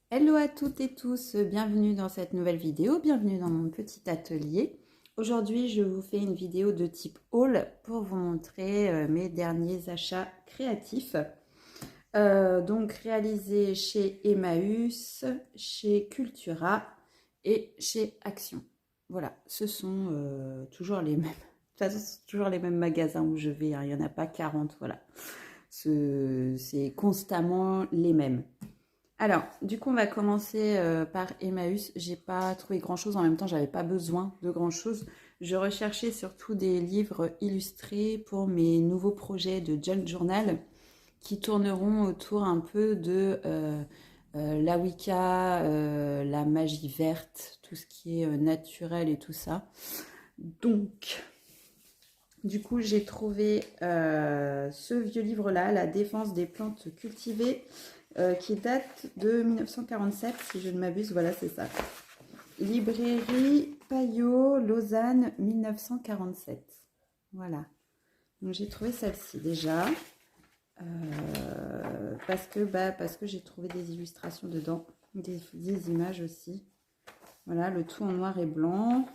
Hello à toutes et tous, bienvenue dans cette nouvelle vidéo, bienvenue dans mon petit atelier. Aujourd'hui, je vous fais une vidéo de type haul pour vous montrer mes derniers achats créatifs. Donc réalisés chez Emmaüs, chez Cultura et chez Action. Voilà, ce sont toujours les mêmes. De toute façon, c'est toujours les mêmes magasins où je vais, hein, il n'y en a pas 40, voilà. C'est constamment les mêmes. Alors, du coup, on va commencer par Emmaüs. J'ai pas trouvé grand-chose. En même temps, j'avais pas besoin de grand-chose. Je recherchais surtout des livres illustrés pour mes nouveaux projets de junk journal qui tourneront autour un peu de la Wicca, la magie verte, tout ce qui est naturel et tout ça. Donc, du coup, j'ai trouvé ce vieux livre-là, La défense des plantes cultivées, qui date de 1947, si je ne m'abuse. Voilà, c'est ça. Librairie Payot, Lausanne, 1947. Voilà. Donc, j'ai trouvé celle-ci déjà. Parce que j'ai trouvé des illustrations dedans, des images aussi. Voilà, le tout en noir et blanc.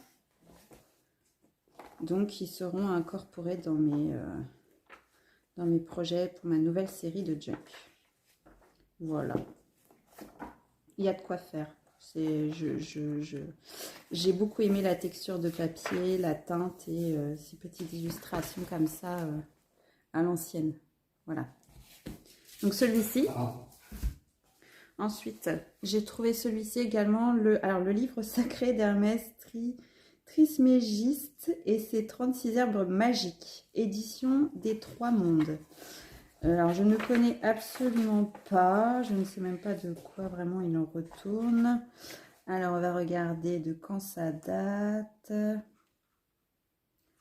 Donc, ils seront incorporés dans mes projets pour ma nouvelle série de junk. Voilà. Il y a de quoi faire. J'ai beaucoup aimé la texture de papier, la teinte et ces petites illustrations comme ça à l'ancienne. Voilà. Donc celui-ci. Ensuite, j'ai trouvé celui-ci également, le livre sacré d'Hermès Trismégiste et ses 36 herbes magiques, édition des Trois Mondes. Alors, je ne connais absolument pas, je ne sais même pas de quoi vraiment il en retourne. Alors, on va regarder de quand ça date.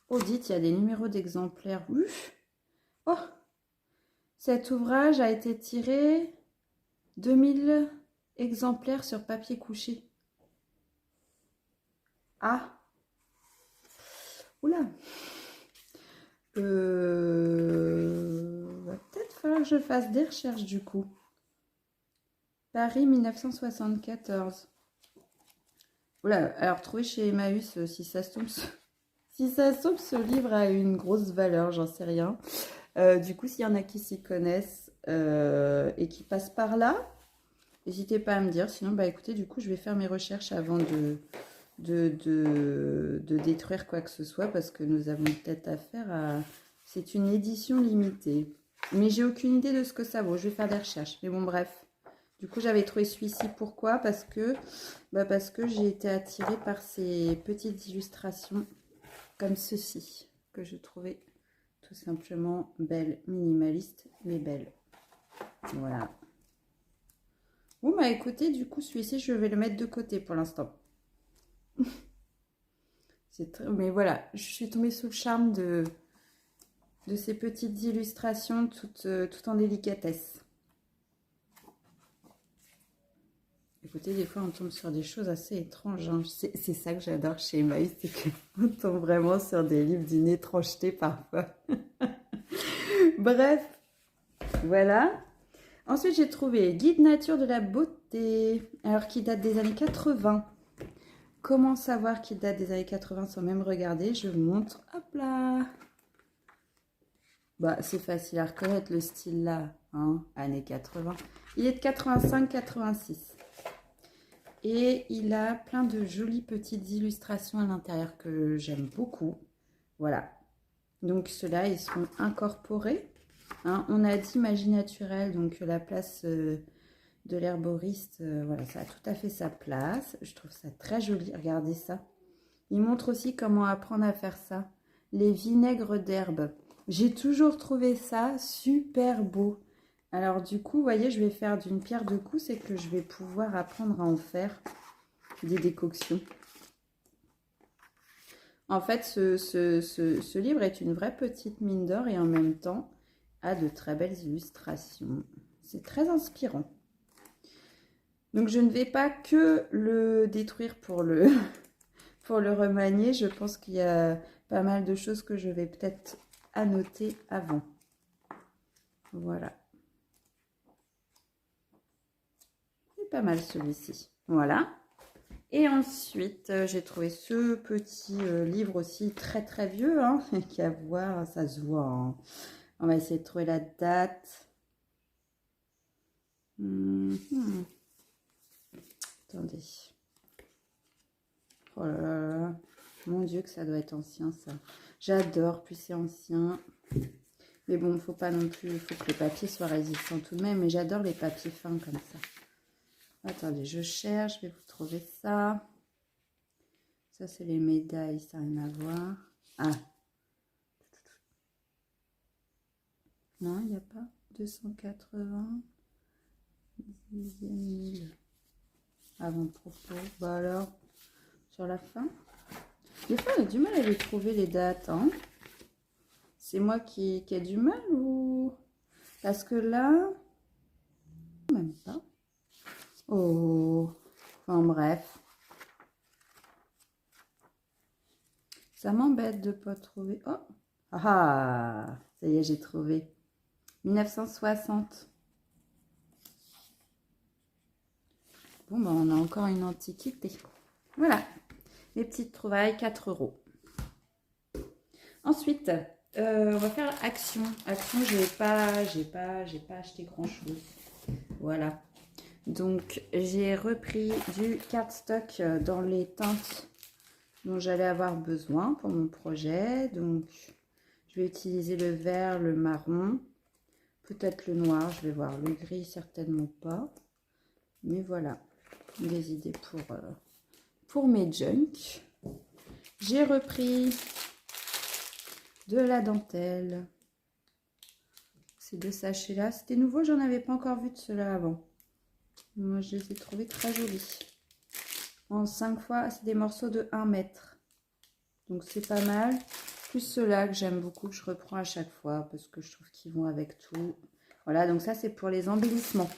Oh, dites, il y a des numéros d'exemplaires. Oh, cet ouvrage a été tiré 2000 exemplaires sur papier couché. Ah, oula. Va peut-être falloir que je fasse des recherches du coup. Paris 1974. Oula, alors trouver chez Emmaüs, si ça se tombe, si ça se tombe, ce livre a une grosse valeur, j'en sais rien. Du coup, s'il y en a qui s'y connaissent et qui passent par là, n'hésitez pas à me dire. Sinon, bah écoutez, du coup, je vais faire mes recherches avant de détruire quoi que ce soit parce que nous avons peut-être affaire à... C'est une édition limitée. Mais j'ai aucune idée de ce que ça vaut. Je vais faire des recherches. Mais bon, bref. Du coup, j'avais trouvé celui-ci. Pourquoi? Parce que j'ai été attirée par ces petites illustrations comme ceci, que je trouvais tout simplement belles, minimalistes, mais belles. Voilà. Bon, bah écoutez, du coup, celui-ci, je vais le mettre de côté pour l'instant. Mais voilà, je suis tombée sous le charme de ces petites illustrations tout en délicatesse. Écoutez, des fois on tombe sur des choses assez étranges, hein. C'est ça que j'adore chez Emmaüs, c'est qu'on tombe vraiment sur des livres d'une étrangeté parfois. Bref, voilà. Ensuite j'ai trouvé Guide nature de la beauté, alors qui date des années 80. Comment savoir qu'il date des années 80 sans même regarder? Je vous montre. Hop là! Bah, c'est facile à reconnaître le style là, hein, années 80. Il est de 85-86. Et il a plein de jolies petites illustrations à l'intérieur que j'aime beaucoup. Voilà. Donc ceux-là, ils seront incorporés. Hein, on a dit magie naturelle, donc la place de l'herboriste, voilà, ça a tout à fait sa place. Je trouve ça très joli. Regardez ça. Il montre aussi comment apprendre à faire ça. Les vinaigres d'herbe. J'ai toujours trouvé ça super beau. Alors du coup, vous voyez, je vais faire d'une pierre deux coups, c'est que je vais pouvoir apprendre à en faire des décoctions. En fait, ce livre est une vraie petite mine d'or et en même temps a de très belles illustrations. C'est très inspirant. Donc je ne vais pas que le détruire pour le, pour le remanier. Je pense qu'il y a pas mal de choses que je vais peut-être annoter avant. Voilà. Et pas mal celui-ci. Voilà. Et ensuite, j'ai trouvé ce petit livre aussi très très vieux, hein, qui à voir, ça se voit. Hein. On va essayer de trouver la date. Attendez. Oh là là. Mon Dieu, que ça doit être ancien, ça. J'adore, plus c'est ancien. Mais bon, faut pas non plus, il faut que le papier soit résistant tout de même. Mais j'adore les papiers fins comme ça. Attendez, je cherche, je vais vous trouver ça. Ça, c'est les médailles, ça n'a rien à voir. Ah. Non, il n'y a pas. 280. 10e avant-propos. Bah alors, sur la fin. Des fois, j'ai du mal à les trouver, les dates. Hein. C'est moi qui ai du mal ou... Parce que là... Même pas. Oh. Enfin, bref. Ça m'embête de ne pas trouver. Oh. Ah. Ça y est, j'ai trouvé. 1960. Bon, ben, on a encore une antiquité. Voilà. Les petites trouvailles, 4 €. Ensuite, on va faire Action. Action, j'ai pas acheté grand chose. Voilà. Donc, j'ai repris du cardstock dans les teintes dont j'allais avoir besoin pour mon projet. Donc, je vais utiliser le vert, le marron, peut-être le noir, je vais voir. Le gris, certainement pas. Mais voilà, des idées pour mes junks. J'ai repris de la dentelle. Ces deux sachets-là, c'était nouveau, j'en avais pas encore vu de ceux-là avant. Moi, je les ai trouvés très jolis. En 5 fois, c'est des morceaux de 1 mètre. Donc, c'est pas mal. Plus ceux-là que j'aime beaucoup, que je reprends à chaque fois parce que je trouve qu'ils vont avec tout. Voilà, donc ça, c'est pour les embellissements.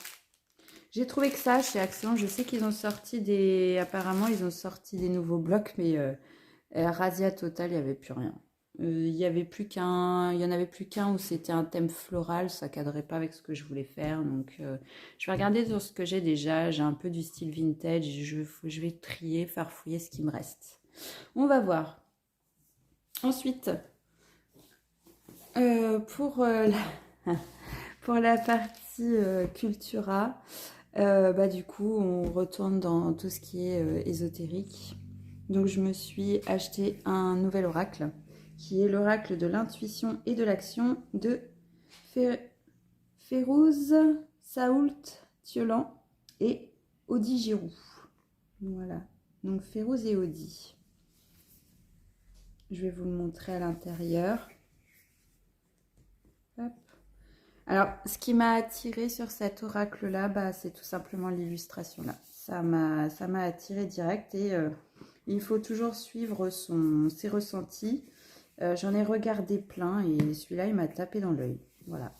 J'ai trouvé que ça chez Action. Je sais qu'ils ont sorti des... Apparemment, ils ont sorti des nouveaux blocs, mais Razzia Total, il n'y avait plus rien. Il y avait plus qu'un, il y en avait plus qu'un où c'était un thème floral, ça cadrait pas avec ce que je voulais faire. Donc, je vais regarder sur ce que j'ai déjà. J'ai un peu du style vintage. Je vais trier, farfouiller ce qui me reste. On va voir. Ensuite, pour la partie Cultura, bah, du coup, on retourne dans tout ce qui est ésotérique. Donc, je me suis acheté un nouvel oracle, qui est l'oracle de l'intuition et de l'action de Férouz Saoult Thiolan et Audi Giroux. Voilà, donc Férouz et Audi. Je vais vous le montrer à l'intérieur. Hop. Alors, ce qui m'a attiré sur cet oracle-là, bah, c'est tout simplement l'illustration là. Ça m'a attiré direct et il faut toujours suivre ses ressentis. J'en ai regardé plein et celui-là, il m'a tapé dans l'œil. Voilà.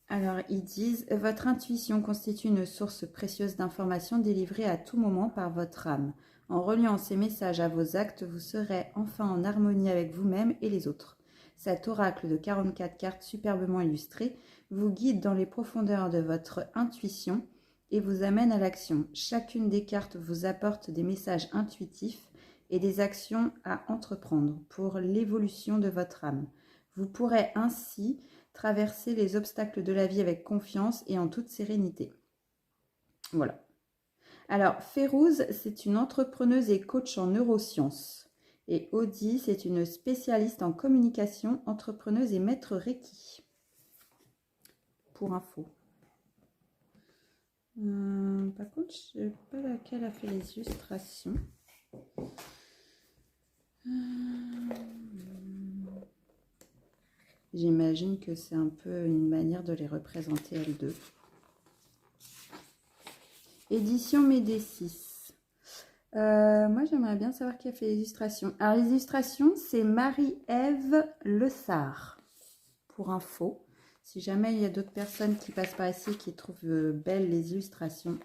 Alors, ils disent « Votre intuition constitue une source précieuse d'informations délivrées à tout moment par votre âme. En reliant ces messages à vos actes, vous serez enfin en harmonie avec vous-même et les autres. Cet oracle de 44 cartes superbement illustrées vous guide dans les profondeurs de votre intuition et vous amène à l'action. Chacune des cartes vous apporte des messages intuitifs et des actions à entreprendre pour l'évolution de votre âme. Vous pourrez ainsi traverser les obstacles de la vie avec confiance et en toute sérénité. » Voilà. Alors, Férouz, c'est une entrepreneuse et coach en neurosciences. Et Audi, c'est une spécialiste en communication, entrepreneuse et maître Reiki. Pour info. Par contre, je ne sais pas laquelle a fait les illustrations. J'imagine que c'est un peu une manière de les représenter elles deux. Édition Médécis. Moi, j'aimerais bien savoir qui a fait les illustrations. Alors, les illustrations, c'est Marie-Ève Lessard. Pour info, si jamais il y a d'autres personnes qui passent par ici qui trouvent belles les illustrations.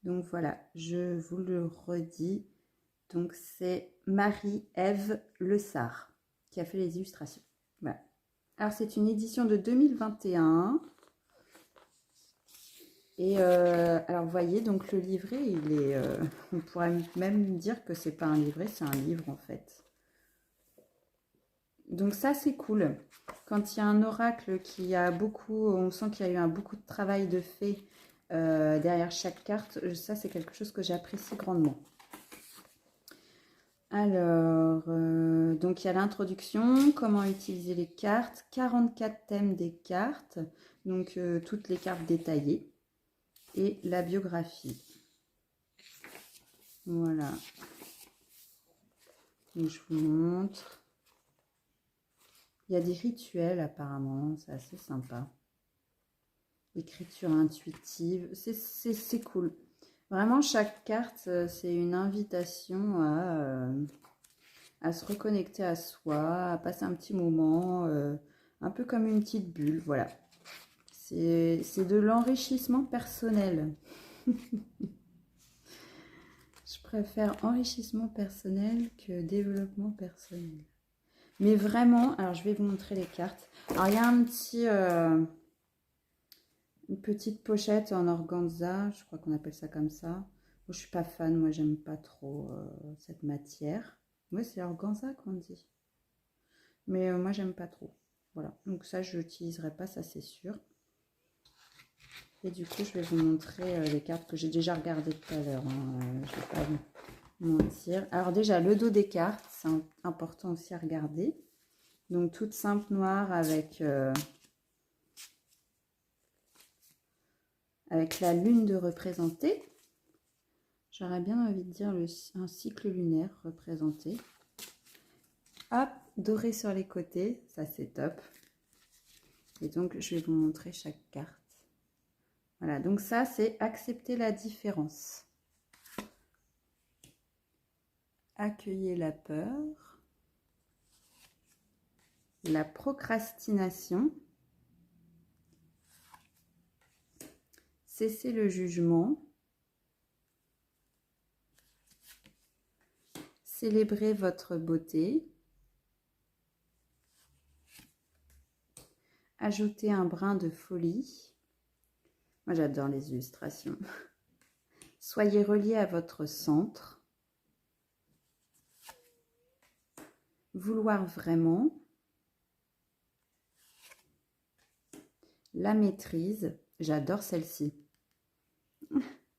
Donc, voilà, je vous le redis. Donc, c'est Marie-Ève Lessard qui a fait les illustrations. Voilà. Alors, c'est une édition de 2021. Et alors, vous voyez, donc le livret, il est... on pourrait même dire que c'est pas un livret, c'est un livre, en fait. Donc ça, c'est cool. Quand il y a un oracle qui a beaucoup... On sent qu'il y a eu beaucoup de travail de fait derrière chaque carte. Ça, c'est quelque chose que j'apprécie grandement. Alors, donc il y a l'introduction, comment utiliser les cartes, 44 thèmes des cartes, donc toutes les cartes détaillées, et la biographie. Voilà. Donc, je vous montre. Il y a des rituels apparemment, c'est assez sympa. Écriture intuitive, c'est cool. Vraiment, chaque carte, c'est une invitation à se reconnecter à soi, à passer un petit moment, un peu comme une petite bulle, voilà. C'est de l'enrichissement personnel. Je préfère enrichissement personnel que développement personnel. Mais vraiment, alors je vais vous montrer les cartes. Alors il y a un petit, une petite pochette en organza, je crois qu'on appelle ça comme ça. Moi, je suis pas fan, moi j'aime pas trop cette matière. Oui, c'est organza qu'on dit. Mais moi j'aime pas trop. Voilà, donc ça je l'utiliserai pas, ça c'est sûr. Et du coup, je vais vous montrer les cartes que j'ai déjà regardées tout à l'heure. Hein. Je ne vais pas vous mentir. Alors déjà, le dos des cartes, c'est important aussi à regarder. Donc, toute simple noire avec la lune de représenter. J'aurais bien envie de dire un cycle lunaire représenté. Hop, doré sur les côtés, ça c'est top. Et donc, je vais vous montrer chaque carte. Voilà, donc ça, c'est accepter la différence. Accueillir la peur. La procrastination. Cesser le jugement. Célébrer votre beauté. Ajouter un brin de folie. Moi, j'adore les illustrations. Soyez relié à votre centre. Vouloir vraiment. La maîtrise. J'adore celle-ci.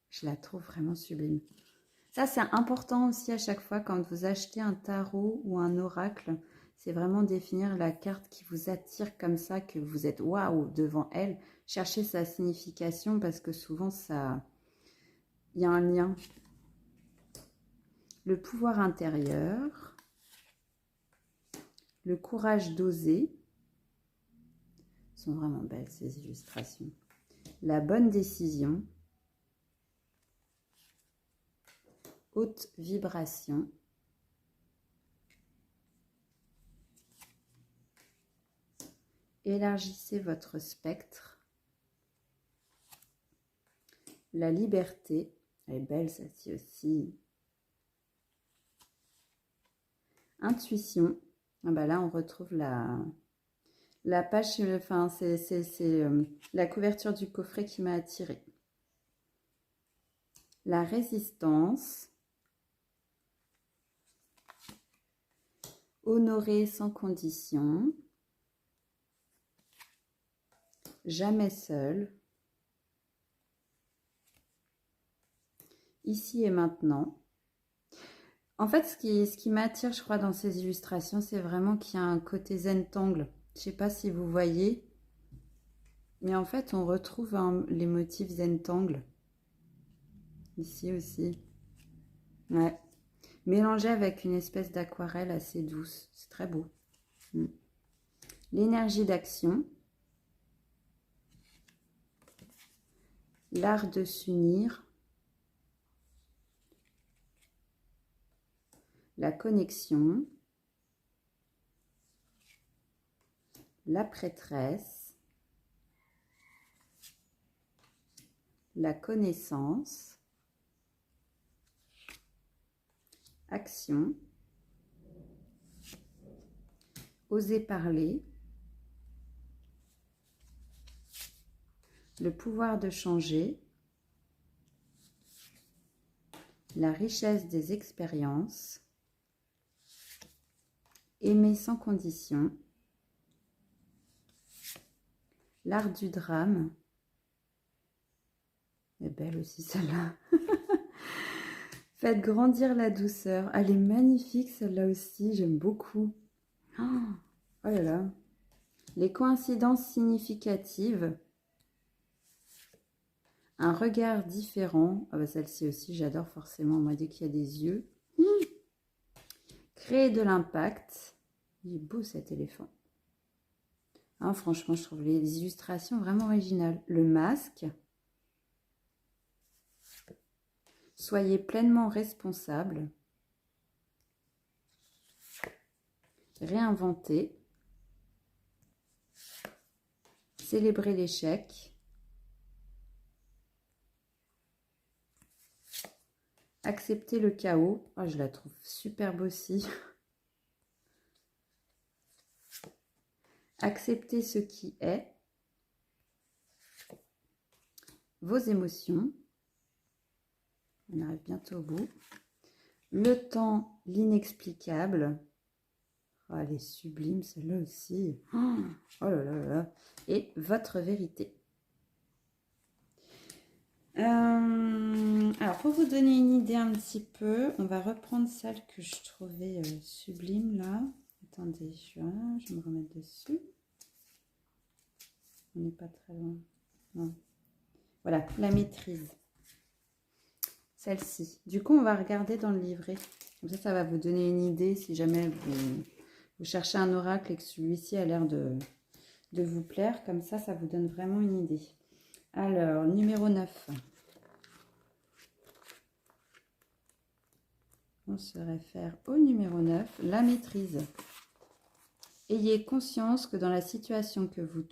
Je la trouve vraiment sublime. Ça, c'est important aussi à chaque fois quand vous achetez un tarot ou un oracle. C'est vraiment définir la carte qui vous attire comme ça, que vous êtes waouh devant elle. Cherchez sa signification parce que souvent, il y a un lien. Le pouvoir intérieur. Le courage d'oser. Elles sont vraiment belles ces illustrations. La bonne décision. Haute vibration. Élargissez votre spectre. La liberté. Elle est belle celle-ci aussi. Intuition. Ah bah là, on retrouve la page, enfin, c'est la couverture du coffret qui m'a attirée. La résistance. Honorer sans condition. Jamais seul. Ici et maintenant. En fait, ce qui m'attire, je crois, dans ces illustrations, c'est vraiment qu'il y a un côté zentangle. Je ne sais pas si vous voyez, mais en fait, on retrouve les motifs zentangle. Ici aussi. Ouais. Mélangé avec une espèce d'aquarelle assez douce. C'est très beau. L'énergie d'action. L'art de s'unir. La connexion. La prêtresse. La connaissance. Action. Oser parler. Le pouvoir de changer. la richesse des expériences, aimer sans condition, l'art du drame. Elle est belle aussi celle-là. Faites grandir la douceur. Elle est magnifique celle-là aussi, j'aime beaucoup. Oh là là. Les coïncidences significatives. Un regard différent. Ah bah celle-ci aussi, j'adore forcément, moi, dès qu'il y a des yeux. Créer de l'impact. Il est beau cet éléphant. Hein, franchement, je trouve les illustrations vraiment originales. Le masque. Soyez pleinement responsable. Réinventer. Célébrer l'échec. Accepter le chaos. Oh, je la trouve superbe aussi. Accepter ce qui est. Vos émotions. On arrive bientôt au bout. Le temps, l'inexplicable. Oh, elle est sublime celle-là aussi. Oh là là là. Et votre vérité. Alors, pour vous donner une idée un petit peu, on va reprendre celle que je trouvais sublime là. Attendez, je vais me remettre dessus. On n'est pas très loin. Non. Voilà, la maîtrise. Celle-ci. Du coup, on va regarder dans le livret. Comme ça va vous donner une idée si jamais vous cherchez un oracle et que celui-ci a l'air de vous plaire. Comme ça vous donne vraiment une idée. Alors, numéro 9. On se réfère au numéro 9, la maîtrise. Ayez conscience que dans la situation qui vous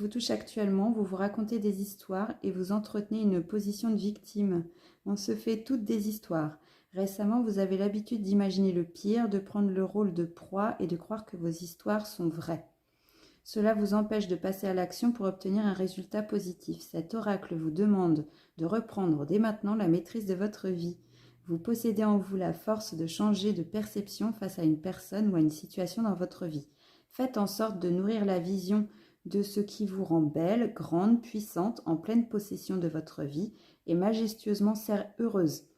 touche actuellement, vous vous racontez des histoires et vous entretenez une position de victime. On se fait toutes des histoires. Récemment, vous avez l'habitude d'imaginer le pire, de prendre le rôle de proie et de croire que vos histoires sont vraies. Cela vous empêche de passer à l'action pour obtenir un résultat positif. Cet oracle vous demande de reprendre dès maintenant la maîtrise de votre vie. Vous possédez en vous la force de changer de perception face à une personne ou à une situation dans votre vie. Faites en sorte de nourrir la vision de ce qui vous rend belle, grande, puissante, en pleine possession de votre vie et majestueusement heureuse.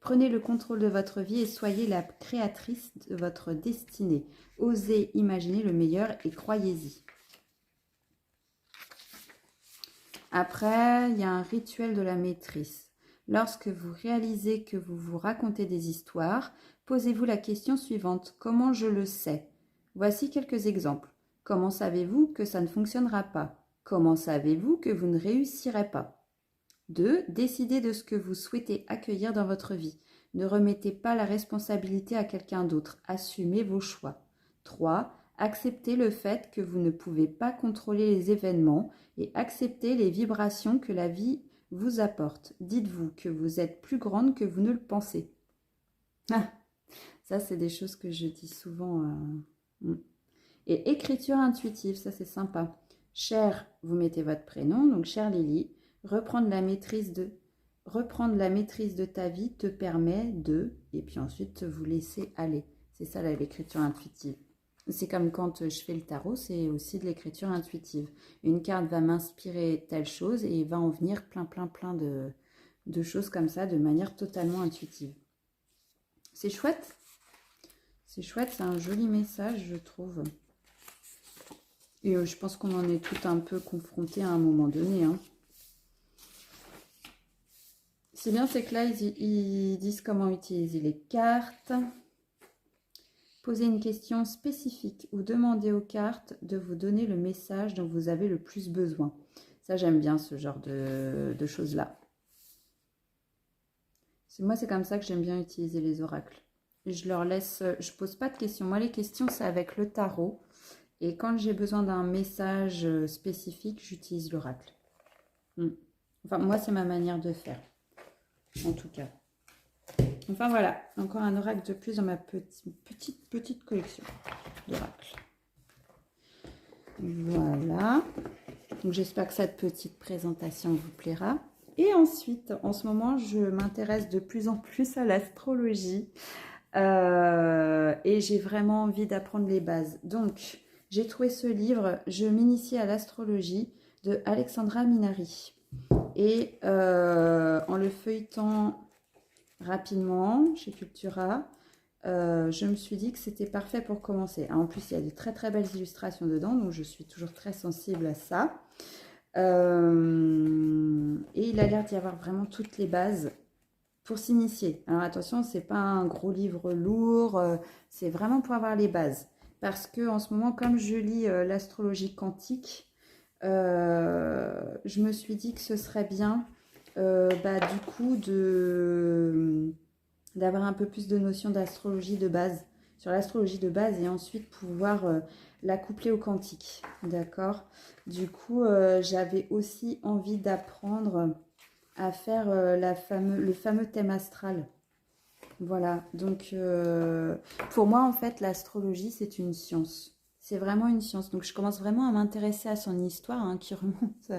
Prenez le contrôle de votre vie et soyez la créatrice de votre destinée. Osez imaginer le meilleur et croyez-y. Après, il y a un rituel de la maîtrise. Lorsque vous réalisez que vous vous racontez des histoires, posez-vous la question suivante. Comment je le sais? Voici quelques exemples. Comment savez-vous que ça ne fonctionnera pas? Comment savez-vous que vous ne réussirez pas? 2. Décidez de ce que vous souhaitez accueillir dans votre vie. Ne remettez pas la responsabilité à quelqu'un d'autre. Assumez vos choix. 3. Acceptez le fait que vous ne pouvez pas contrôler les événements et acceptez les vibrations que la vie vous apporte. Dites-vous que vous êtes plus grande que vous ne le pensez. Ah, ça, c'est des choses que je dis souvent. Et écriture intuitive, ça c'est sympa. Cher, vous mettez votre prénom, donc chère Lily. Reprendre la maîtrise de ta vie te permet de, et puis ensuite vous laisser aller. C'est ça l'écriture intuitive. C'est comme quand je fais le tarot, c'est aussi de l'écriture intuitive. Une carte va m'inspirer telle chose et il va en venir plein de choses comme ça, de manière totalement intuitive. C'est chouette. C'est chouette, c'est un joli message, je trouve. Et je pense qu'on en est tout un peu confrontés à un moment donné. Hein. C'est bien, c'est que là, ils disent comment utiliser les cartes. Posez une question spécifique ou demandez aux cartes de vous donner le message dont vous avez le plus besoin. Ça, j'aime bien ce genre de choses-là. Moi, c'est comme ça que j'aime bien utiliser les oracles. Je leur laisse, je pose pas de questions. Moi, les questions, c'est avec le tarot. Et quand j'ai besoin d'un message spécifique, j'utilise l'oracle. Enfin, moi, c'est ma manière de faire. En tout cas. Enfin, voilà. Encore un oracle de plus dans ma petite collection d'oracles. Voilà. Donc, j'espère que cette petite présentation vous plaira. Et ensuite, en ce moment, je m'intéresse de plus en plus à l'astrologie. Et j'ai vraiment envie d'apprendre les bases. Donc, j'ai trouvé ce livre, Je m'initie à l'astrologie, de Alexandra Minari. Et en le feuilletant rapidement chez Cultura, je me suis dit que c'était parfait pour commencer. En plus, il y a de très très belles illustrations dedans, donc je suis toujours très sensible à ça. Et il a l'air d'y avoir vraiment toutes les bases pour s'initier. Alors attention, c'est pas un gros livre lourd, c'est vraiment pour avoir les bases. Parce que en ce moment, comme je lis l'astrologie quantique, je me suis dit que ce serait bien, du coup, d'avoir un peu plus de notions d'astrologie de base, sur l'astrologie de base, et ensuite pouvoir la coupler au quantique. D'accord? Du coup, j'avais aussi envie d'apprendre à faire le fameux thème astral. Voilà, donc pour moi en fait l'astrologie c'est une science. C'est vraiment une science. Donc je commence vraiment à m'intéresser à son histoire hein, qui remonte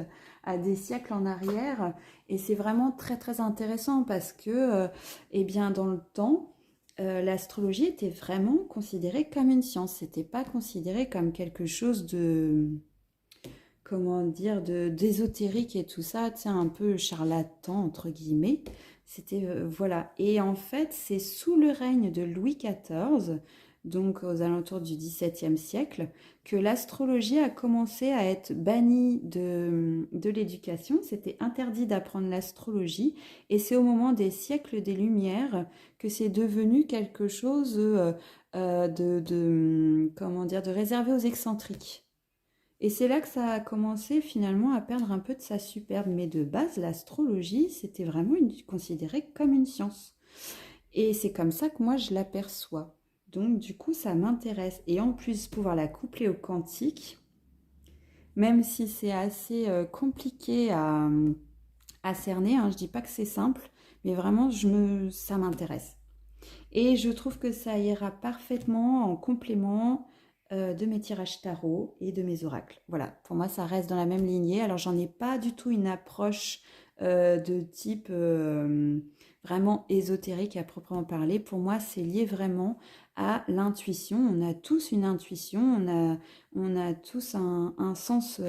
à des siècles en arrière. Et c'est vraiment très très intéressant parce que eh bien dans le temps, l'astrologie était vraiment considérée comme une science. C'était pas considéré comme quelque chose de comment dire, d'ésotérique et tout ça, tu sais, un peu charlatan, entre guillemets. C'était, voilà. Et en fait, c'est sous le règne de Louis XIV, donc aux alentours du XVIIe siècle, que l'astrologie a commencé à être bannie de l'éducation. C'était interdit d'apprendre l'astrologie. Et c'est au moment des siècles des Lumières que c'est devenu quelque chose comment dire, de réservé aux excentriques. Et c'est là que ça a commencé finalement à perdre un peu de sa superbe. Mais de base, l'astrologie, c'était vraiment considéré comme une science. Et c'est comme ça que moi, je l'aperçois. Donc, du coup, ça m'intéresse. Et en plus, pouvoir la coupler au quantique, même si c'est assez compliqué à cerner, hein, je ne dis pas que c'est simple, mais vraiment, ça m'intéresse. Et je trouve que ça ira parfaitement en complément de mes tirages tarot et de mes oracles. Voilà, pour moi, ça reste dans la même lignée. Alors, j'en ai pas du tout une approche de type vraiment ésotérique à proprement parler. Pour moi, c'est lié vraiment à l'intuition. On a tous une intuition, on a tous un sens...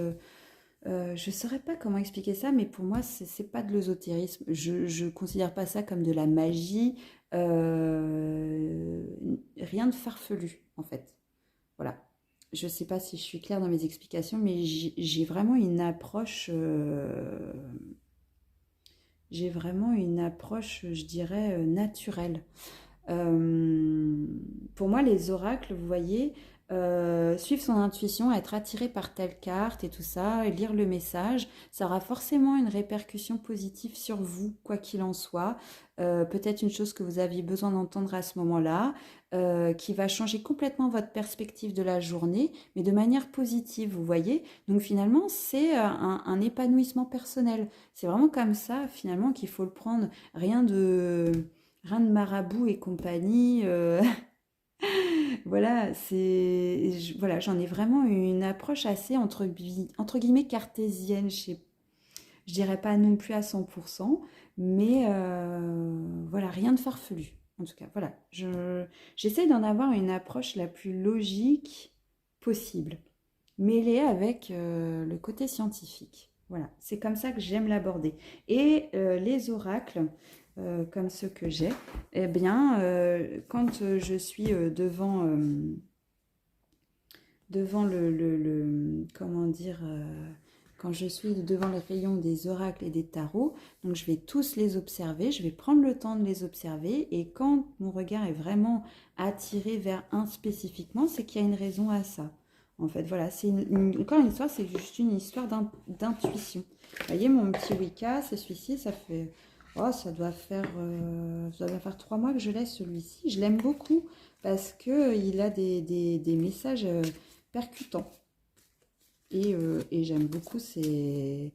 je ne saurais pas comment expliquer ça, mais pour moi, c'est pas de l'ésotérisme. Je ne considère pas ça comme de la magie, rien de farfelu, en fait. Voilà. Je ne sais pas si je suis claire dans mes explications, mais j'ai vraiment une approche, je dirais, naturelle. Pour moi, les oracles, vous voyez, suivre son intuition, être attiré par telle carte et tout ça, et lire le message, ça aura forcément une répercussion positive sur vous, quoi qu'il en soit. Peut-être une chose que vous aviez besoin d'entendre à ce moment-là, qui va changer complètement votre perspective de la journée, mais de manière positive, vous voyez. Donc finalement, c'est un épanouissement personnel. C'est vraiment comme ça, finalement, qu'il faut le prendre. Rien de marabout et compagnie. Voilà, voilà, j'en ai vraiment une approche assez entre guillemets cartésienne. Je dirais pas non plus à 100%, mais voilà, rien de farfelu. En tout cas, voilà, j'essaie d'en avoir une approche la plus logique possible, mêlée avec le côté scientifique. Voilà, c'est comme ça que j'aime l'aborder. Et les oracles, comme ceux que j'ai, eh bien, quand je suis devant comment dire, quand je suis devant le rayon des oracles et des tarots, donc je vais tous les observer, je vais prendre le temps de les observer, et quand mon regard est vraiment attiré vers un spécifiquement, c'est qu'il y a une raison à ça. En fait, voilà, c'est encore une histoire, c'est juste une histoire d'intuition. Vous voyez, mon petit Wicca, c'est celui-ci, ça fait... Oh, ça doit faire 3 mois que je l'ai, celui-ci. Je l'aime beaucoup parce qu'il a des messages percutants. Et j'aime beaucoup ces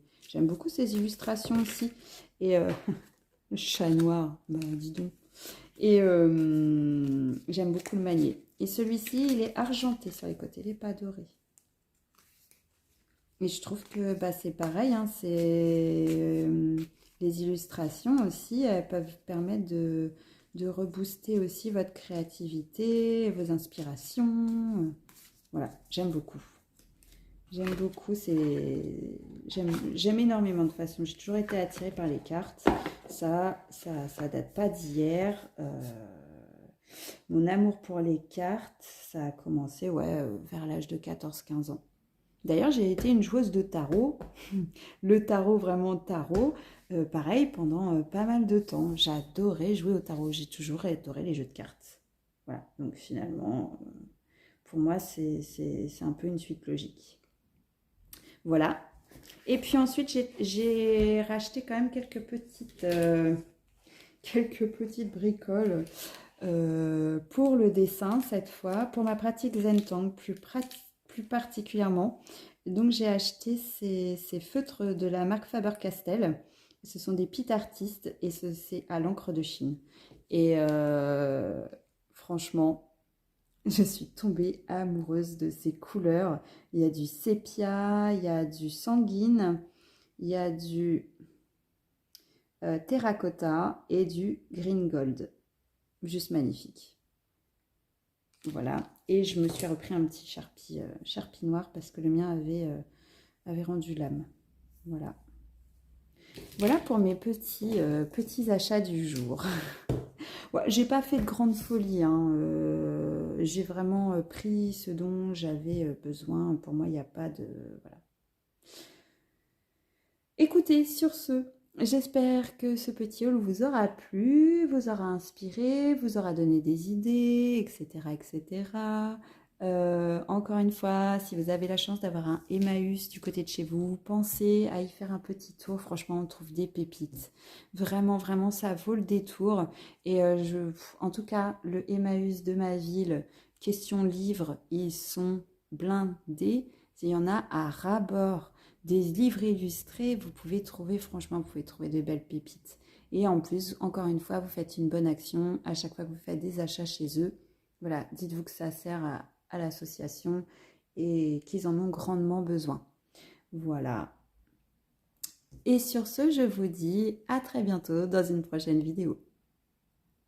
illustrations aussi. Et le chat noir, bah dis donc. Et j'aime beaucoup le manier. Et celui-ci, il est argenté sur les côtés, il n'est pas doré. Et je trouve que bah, c'est pareil, hein, Les illustrations aussi, elles peuvent permettre de rebooster aussi votre créativité, vos inspirations. Voilà, j'aime beaucoup. J'aime beaucoup, j'aime énormément de toute façon. J'ai toujours été attirée par les cartes. Ça date pas d'hier. Mon amour pour les cartes, ça a commencé vers l'âge de 14-15 ans. D'ailleurs, j'ai été une joueuse de tarot. Le tarot, vraiment tarot. Pareil, pendant pas mal de temps. J'adorais jouer au tarot. J'ai toujours adoré les jeux de cartes. Voilà, donc finalement, pour moi, c'est un peu une suite logique. Voilà. Et puis ensuite, j'ai racheté quand même quelques petites bricoles pour le dessin cette fois, pour ma pratique Zentangle plus particulièrement. Donc j'ai acheté ces feutres de la marque Faber-Castell. Ce sont des Pitt Artistes et c'est à l'encre de Chine. Et franchement, je suis tombée amoureuse de ces couleurs. Il y a du sépia, il y a du sanguine, il y a du terracotta et du green gold. Juste magnifique. Voilà. Et je me suis repris un petit Sharpie noir parce que le mien avait rendu l'âme. Voilà. Voilà pour mes petits achats du jour. Ouais, j'ai pas fait de grande folie, hein. J'ai vraiment pris ce dont j'avais besoin. Pour moi, il n'y a pas de... Voilà. Écoutez, sur ce, j'espère que ce petit haul vous aura plu, vous aura inspiré, vous aura donné des idées, etc. etc. Encore une fois, si vous avez la chance d'avoir un Emmaüs du côté de chez vous, pensez à y faire un petit tour. Franchement, on trouve des pépites. Vraiment, vraiment, ça vaut le détour. Et en tout cas, le Emmaüs de ma ville, question livres, ils sont blindés. Il y en a à ras-bord. Des livres illustrés, vous pouvez trouver de belles pépites. Et en plus, encore une fois, vous faites une bonne action. À chaque fois que vous faites des achats chez eux, voilà, dites-vous que ça sert à l'association et qu'ils en ont grandement besoin. Voilà. Et sur ce, je vous dis à très bientôt dans une prochaine vidéo.